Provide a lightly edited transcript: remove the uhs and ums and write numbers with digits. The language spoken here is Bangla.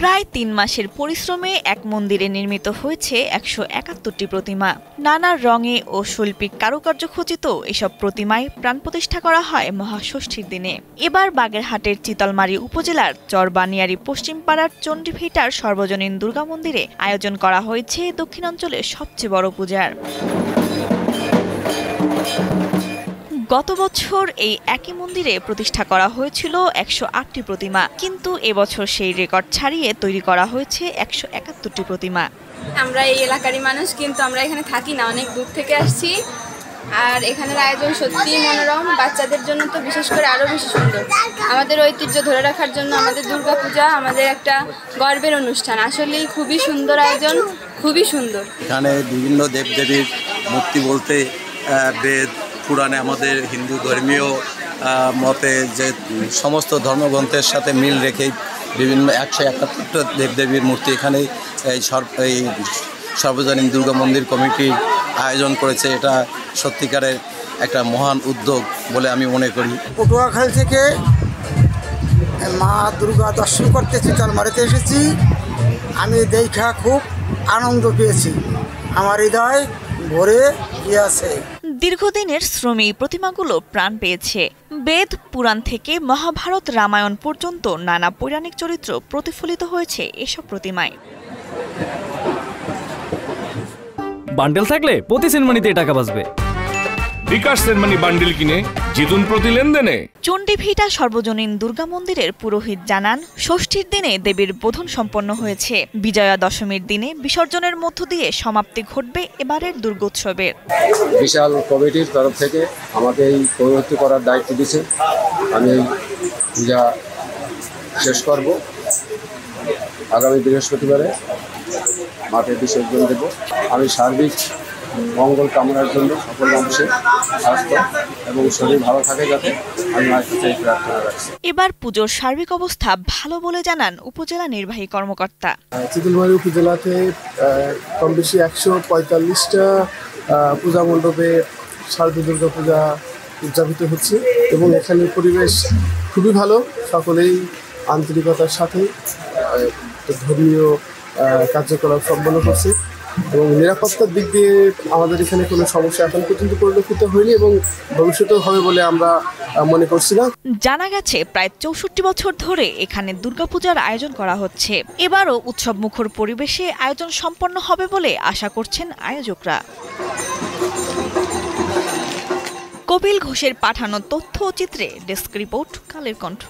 প্রায় ৩ মাসের পরিশ্রমে এক মন্দিরে নির্মিত হয়েছে ১৭১টি প্রতিমা। নানা রঙে ও শৈল্পিক কারুকার্য খচিত এসব প্রতিমায় প্রাণ প্রতিষ্ঠা করা হয় মহাষষ্ঠীর দিনে। এবার বাগেরহাটের চিতলমারী উপজেলার চরবানিয়ারী পশ্চিমপাড়ার চণ্ডীভিটার সর্বজনীন দুর্গা মন্দিরে আয়োজন করা হয়েছে দক্ষিণাঞ্চলের সবচেয়ে বড় পূজার। গত বছর এই একই মন্দিরে প্রতিষ্ঠা করা হয়েছিল ১০৮টি প্রতিমা, কিন্তু এবছর সেই রেকর্ড ছাড়িয়ে তৈরি করা হয়েছে ১৭১টি প্রতিমা। আমরা এই এলাকারই মানুষ, কিন্তু আমরা এখানে থাকি না, অনেক দূর থেকে আসছি। আর এখানের আয়োজন সত্যিই মনোরম, বাচ্চাদের জন্য তো বিশেষ করে আরও বেশি সুন্দর। আমাদের ঐতিহ্য ধরে রাখার জন্য আমাদের দুর্গাপূজা আমাদের একটা গর্বের অনুষ্ঠান। আসলেই খুবই সুন্দর আয়োজন, খুবই সুন্দর। এখানে বিভিন্ন দেবদেবীর মূর্তি বলতে বেদ পুরাণে আমাদের হিন্দু ধর্মীয় মতে যে সমস্ত ধর্মগ্রন্থের সাথে মিল রেখেই বিভিন্ন ১৭১টা দেবদেবীর মূর্তি এখানে এই সর্বজনীন দুর্গা মন্দির কমিটি আয়োজন করেছে। এটা সত্যিকারের একটা মহান উদ্যোগ বলে আমি মনে করি। পটুয়াখালী থেকে মা দুর্গা দর্শন করতে চিতলমারীতে এসেছি। আমি দেখা খুব আনন্দ পেয়েছি, আমার হৃদয় ভরে গিয়েছে। দীর্ঘদিনের শ্রমে প্রতিমাগুলো প্রাণ পেয়েছে। বেদ পুরাণ থেকে মহাভারত রামায়ণ পর্যন্ত নানা পৌরাণিক চরিত্র প্রতিফলিত হয়েছে এসব প্রতিমায়। বান্ডেল থাকলে প্রতি সেনমানিতে টাকা বাঁচবে। বিকাশ সেনমানি বান্ডেল কিনে জিতুন প্রতি লেনদেনে। চণ্ডীভিটা সর্বজনীন দুর্গা মন্দিরের পুরোহিত জানান, ষষ্ঠীর দিনে দেবীর বোধন সম্পন্ন হয়েছে। বিজয়া দশমীর দিনে বিসর্জনের মধ্য দিয়ে সমাপ্তি ঘটবে এবারের দুর্গোৎসবের। বিশাল কমিটির তরফ থেকে আমাকে এই পৌরোহিত্য করার দায়িত্ব দিয়েছে। আমি এই পূজা শেষ করব। আগামী বৃহস্পতিবারে মাঠে বিসর্জন দেব। আমি সার্বিক মঙ্গল কামনার জন্য সকল মানুষের স্বাস্থ্য এবং শরীর ভালো থাকে যাতে আমি মায়ের কাছে প্রার্থনা রাখছি। এবার পুজোর সার্বিক অবস্থা ভালো বলে জানান উপজেলা নির্বাহী কর্মকর্তা। চিতলমারী উপজেলাতে কম বেশি ১৪৫টা পূজা মণ্ডপে শারদীয় দুর্গা পূজা উদযাপিত হচ্ছে এবং এখানে পরিবেশ খুবই ভালো। সকলেই আন্তরিকতার সাথে ধর্মীয় কার্যকলাপ সম্পন্ন করছে এবং নিরাপত্তার দিক দিয়ে আমাদের এখানে কোনো সমস্যা এখন পর্যন্ত পরিলক্ষিত হয়নি এবং ভবিষ্যতেও হবে বলে আমরা মনে করছি না। জানা গেছে প্রায় ৬৪ বছর ধরে এখানে দুর্গাপূজার আয়োজন করা হচ্ছে। এবারও উৎসব মুখর পরিবেশে আয়োজন সম্পন্ন হবে বলে আশা করছেন আয়োজকরা। কপিল ঘোষের পাঠানো তথ্য ও চিত্রে ডেস্ক রিপোর্ট, কালের কণ্ঠ।